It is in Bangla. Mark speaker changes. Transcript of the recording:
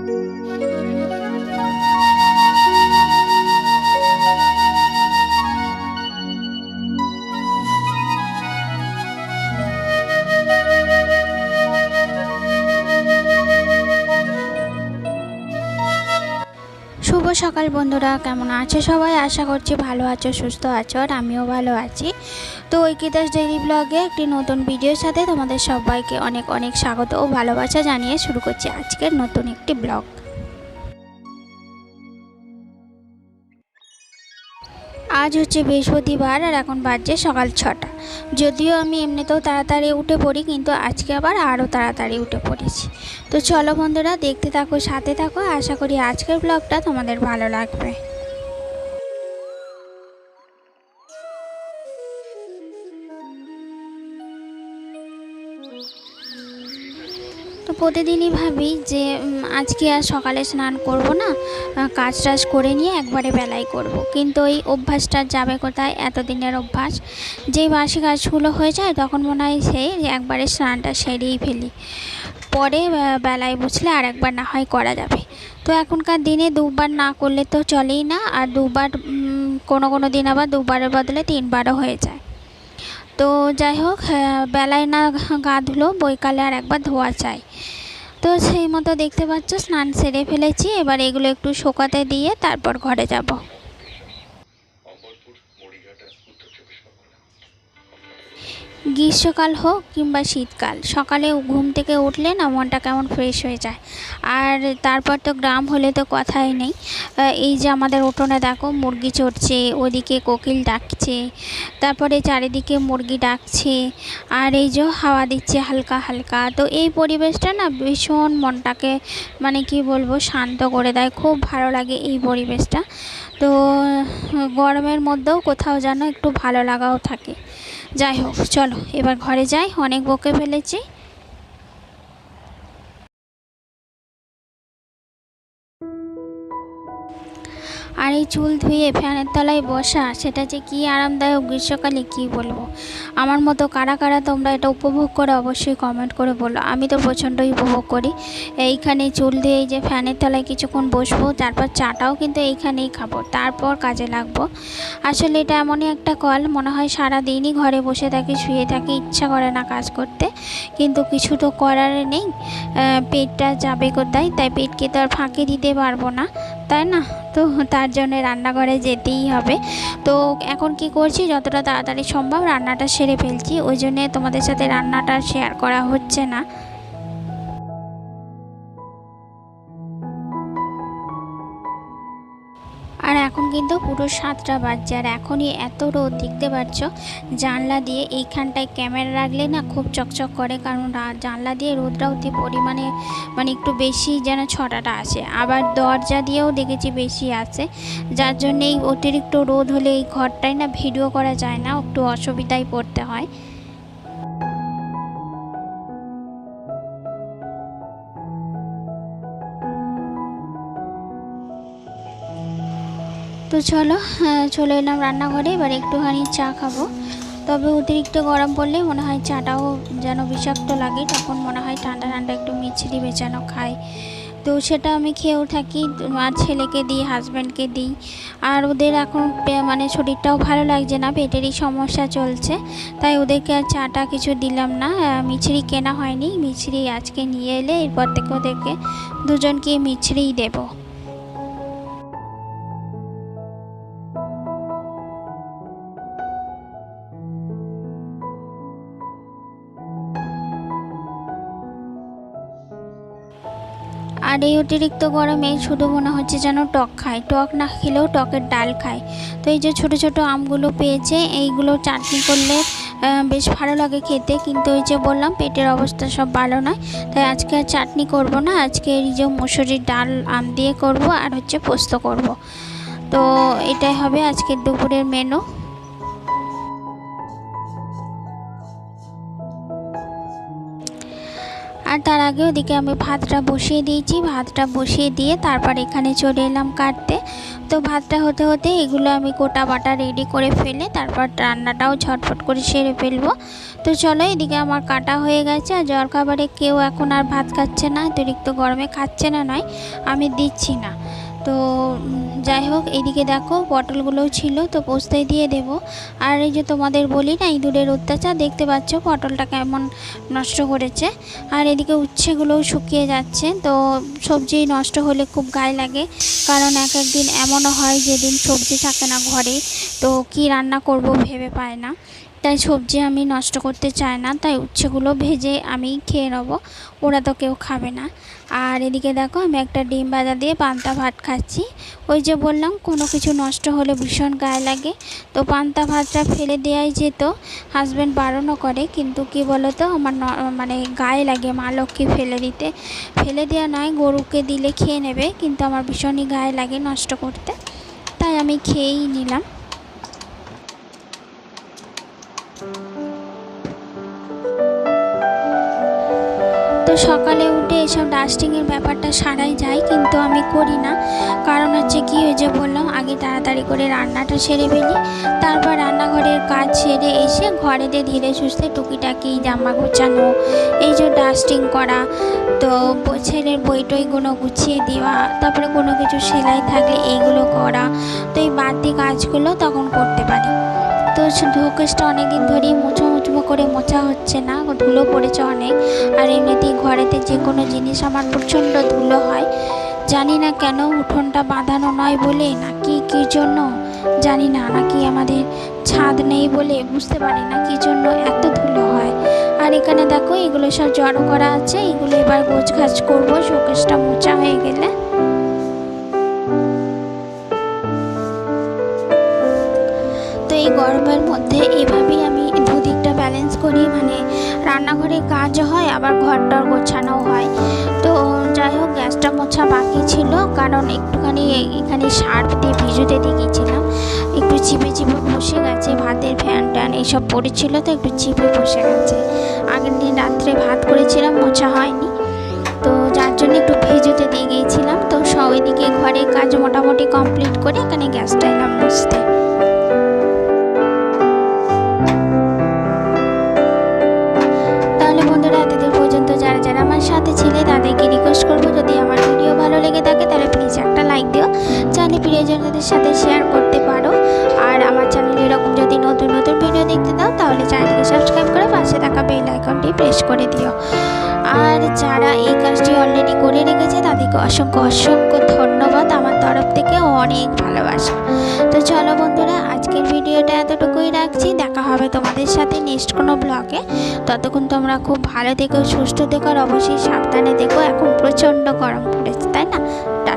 Speaker 1: শুভ সকাল বন্ধুরা, কেমন আছো সবাই? আশা করছি ভালো আছো, সুস্থ আছো, আর আমিও ভালো আছি। তো ঐকিতাস ডেইলি ব্লগে একটি নতুন ভিডিওর সাথে তোমাদের সবাইকে অনেক অনেক স্বাগত ও ভালোবাসা জানিয়ে শুরু করছি আজকের নতুন একটি ব্লগ। আজ হচ্ছে বৃহস্পতিবার আর এখন বাজছে সকাল 6টা। যদিও আমি এমনিতেও তাড়াতাড়ি উঠে পড়ি, কিন্তু আজকে আবার আরও তাড়াতাড়ি উঠে পড়েছি। তো চলো বন্ধুরা, দেখতে থাকো, সাথে থাকো, আশা করি আজকের ব্লগটা তোমাদের ভালো লাগবে। তো প্রতিদিনই ভাবি যে আজকে আর সকালে স্নান করব না, কাজ টাজ করে নিয়ে একবারে বেলায় করব। কিন্তু ওই অভ্যাসটা যাবে কোথায়? এতদিনের অভ্যাস। যেই বাসি কাজগুলো হয়ে যায় তখন মনে হয় সেই একবারে স্নানটা সেরেই ফেলি, পরে বেলায় বসলে আর একবার না হয় করা যাবে। তো এখনকার দিনে দুবার না করলে তো চলেই না, আর দুবার কোনো কোনো দিন আবার দুবারের বদলে 3বারও হয়ে যায়। তো যাই হোক, বেলায় না গা ধুলো বৈকালে আর একবার ধোয়া চাই। তো সেই মতো দেখতে পাচ্ছ স্নান সেরে ফেলেছি। এবার এগুলো একটু শুকাতে দিয়ে তারপর ঘরে যাব। গ্রীষ্মকাল হোক কিংবা শীতকাল, সকালে ঘুম থেকে উঠলে না মনটা কেমন ফ্রেশ হয়ে যায়। আর তারপর তো গ্রাম হলে তো কথাই নেই। এই যে আমাদের উঠোনে দেখো মুরগি চড়ছে, ওদিকে কোকিল ডাকছে, তারপরে চারিদিকে মুরগি ডাকছে, আর এই যে হাওয়া দিচ্ছে হালকা হালকা। তো এই পরিবেশটা না ভীষণ মনটাকে মানে কি বলবো, শান্ত করে দেয়। খুব ভালো লাগে এই পরিবেশটা। তো গরমের মধ্যেও কোথাও যেন একটু ভালো লাগাও থাকে। যাই হোক, চলো এবার ঘরে যাই, অনেক বকে ফেলেছি। আর এই চুল ধুয়ে ফ্যানের তলায় বসা, সেটা যে কী আরামদায়ক গ্রীষ্মকালে কী বলবো। আমার মতো কারা কারা তোমরা এটা উপভোগ করে অবশ্যই কমেন্ট করে বলো। আমি তো প্রচণ্ডই উপভোগ করি। এইখানে চুল ধুয়ে এই যে ফ্যানের তলায় কিছুক্ষণ বসবো, তারপর চাটাও কিন্তু এইখানেই খাবো, তারপর কাজে লাগবো। আসলে এটা এমনই একটা কল, মনে হয় সারা দিনই ঘরে বসে থাকি, শুয়ে থাকি, ইচ্ছা করে না কাজ করতে, কিন্তু কিছু তো করার নেই। পেটটা যাবে কোথায়? তাই পেটকে তো আর ফাঁকি দিতে পারবো না, তাই না? তো তার জন্য রান্নাঘরে যেতেই হবে। তো এখন কি করছি, যতটা তাড়াতাড়ি সম্ভব রান্নাটা সেরে ফেলছি, ওই জন্যে তোমাদের সাথে রান্নাটা শেয়ার করা হচ্ছে না। আর এখন কিন্তু পুরো 7টা বাজছে, আর এখনই এত রোদ দেখতে পাচ্ছ। জানলা দিয়ে এইখানটায় ক্যামেরা রাখলে না খুব চকচক করে, কারণ জানলা দিয়ে রোদটা অতি পরিমাণে মানে একটু বেশি যেন ছটাটা আসে। আবার দরজা দিয়েও দেখেছি বেশি আসে, যার জন্যে এই অতিরিক্ত রোদ হলে এই ঘরটায় না ভিডিও করা যায় না, একটু অসুবিধায় পড়তে হয়। তো চলো, চলে এলাম রান্নাঘরে। এবার একটুখানি চা খাবো। তবে অতিরিক্ত গরম পড়লে মনে হয় চাটাও যেন বিষাক্ত লাগে, তখন মনে হয় ঠান্ডা ঠান্ডা একটু মিছরি বেচানো খাই। তো সেটা আমি খেয়েও থাকি, আর ছেলেকে দিই, হাজব্যান্ডকে দিই। আর ওদের এখন মানে শরীরটাও ভালো লাগছে না, পেটেরই সমস্যা চলছে, তাই ওদেরকে আর চাটা কিছু দিলাম না। মিছরি কেনা হয়নি, মিছরি আজকে নিয়ে এলে এরপর থেকে ওদেরকে দুজনকে মিছরিই দেবো। আর এই অতিরিক্ত গরমে শুধু মনে হচ্ছে যেন টক খায়, টক না খেলেও টকের ডাল খায়। তো এই যে ছোট ছোট আমগুলো পেয়েছে, এইগুলো চাটনি করলে বেশ ভালো লাগে খেতে, কিন্তু ওই যে বললাম পেটের অবস্থা সব ভালো নয়, তাই আজকে আর চাটনি করব না। আজকে এই যে মুসুরির ডাল আম দিয়ে করব, আর হচ্ছে পোস্ত করব। তো এটাই হবে আজকের দুপুরের মেনু। আর তার আগে ওদিকে আমি ভাতটা বসিয়ে দিয়েছি, ভাতটা বসিয়ে দিয়ে তারপর এখানে চলে এলাম কাটতে। তো ভাতটা হতে হতে এগুলো আমি গোটা বাটা রেডি করে ফেলে তারপর রান্নাটাও ঝটফট করে সেরে ফেলবো। তো চলো, এদিকে আমার কাটা হয়ে গেছে। আর জলখাবারে কেউ এখন আর ভাত খাচ্ছে না, অতিরিক্ত গরমে খাচ্ছে না নয়, আমি দিচ্ছি না। তো যাই হোক, এইদিকে দেখো পটলগুলোও ছিল, তো পোস্তায় দিয়ে দেব। আর এই যে তোমাদের বলি না, ইঁদুরের অত্যাচার, দেখতে পাচ্ছ পটলটা কেমন নষ্ট করেছে। আর এদিকে উচ্ছেগুলোও শুকিয়ে যাচ্ছে। তো সবজি নষ্ট হলে খুব গায়ে লাগে, কারণ এক একদিন এমনও হয় যেদিন সবজি থাকে না ঘরে, তো কি রান্না করব ভেবে পায় না। তাই সবজি আমি নষ্ট করতে চাই না, তাই উচ্ছেগুলো ভেজে আমি খেয়ে নেব, ওরা তো কেউ খাবে না। আর এদিকে দেখো আমি একটা ডিম ভাজা দিয়ে পান্তা ভাত খাচ্ছি। ওই যে বললাম কোনো কিছু নষ্ট হলে ভীষণ গায়ে লাগে, তো পান্তা ভাতটা ফেলে দেওয়াই যেত, হাজব্যান্ড বারণও করে, কিন্তু কি বলো তো আমার মানে গায়ে লাগে মা লক্ষ্মী ফেলে দিতে। ফেলে দেওয়া নয়, গরুকে দিলে খেয়ে নেবে, কিন্তু আমার ভীষণই গায়ে লাগে নষ্ট করতে, তাই আমি খেয়েই নিলাম। তো সকালে উঠে এসব ডাস্টিংয়ের ব্যাপারটা সারাই যায়, কিন্তু আমি করি না। কারণ হচ্ছে কি, ওই যে বললাম আগে তাড়াতাড়ি করে রান্নাটা সেরে ফেলি, তারপর রান্নাঘরের কাজ সেরে এসে ঘরেতে ধীরে সুস্থে টুকিটাকি জামা গোছানো, এই যে ডাস্টিং করা, তো ছেলের বই টইগুলো গুছিয়ে দেওয়া, তারপরে কোনো কিছু সেলাই থাকলে এইগুলো করা, তো এই বাড়তি কাজগুলো তখন করতে পারি। তো শোকেসটা অনেকদিন ধরেই মুচমো করে মোছা হচ্ছে না, ধুলো পড়েছে অনেক। আর এমনিতেই ঘরেতে যে কোনো জিনিস আমার প্রচণ্ড ধুলো হয়, জানি না কেন, উঠোনটা বাঁধানো নয় বলে নাকি কী জন্য জানি না, নাকি আমাদের ছাদ নেই বলে বুঝতে পারি না কী জন্য এত ধুলো হয়। আর এখানে দেখো এগুলো সব জড়ো করা আছে, এগুলো এবার গোছগাছ করবো শোকেসটা মোছা হয়ে গেলে। তো এই গরমের মধ্যে এভাবেই আমি দুদিকটা ব্যালেন্স করি, মানে রান্নাঘরে কাজ হয় আবার ঘরটার গোছানো হয়। তো যাই হোক, গ্যাসটা মোছা বাকি ছিল, কারণ একটুখানি এখানে সার্ফ দিয়ে ভিজুতে দিয়ে গিয়েছিলাম, একটু চিপে চিপে বসে গেছে, ভাতের ফ্যান ট্যান এইসব পড়েছিল, তো একটু চিপে বসে গেছে। আগের দিন রাত্রে ভাত করেছিলাম, মোছা হয়নি, তো যার জন্য একটু ভিজুতে দিয়ে গিয়েছিলাম। তো সব এদিকে ঘরের কাজ মোটামুটি কমপ্লিট করে এখানে গ্যাসটা এলাম মুছতে। আমার সাথে ছিলে তাদেরকে রিকোয়েস্ট করবো, যদি আমার ভিডিও ভালো লেগে থাকে তাহলে প্লিজ একটা লাইক দিও, চাইলে প্রিয়জনদের সাথে শেয়ার করতে পারো। আর আমার চ্যানেলে এরকম যদি নতুন নতুন ভিডিও দেখতে দাও তাহলে চ্যানেলটিকে সাবস্ক্রাইব করে পাশে থাকা বেল আইকনটি প্রেস করে দিও। আর যারা এই কাজটি অলরেডি করে রেখেছে তাদেরকে অসংখ্য অসংখ্য ধন্যবাদ আমার তরফ থেকে, অনেক ভালোবাসা। তো চলো বন্ধুরা, আজকের ভিডিওটা এতটুকুই রাখছি, দেখা হবে তোমাদের সাথে নেক্সট কোনো ব্লগে। ততক্ষণ তোমরা খুব ভালো থেকো, সুস্থ থেকো, আর অবশ্যই সাবধানে থেকো, এখন প্রচণ্ড গরম।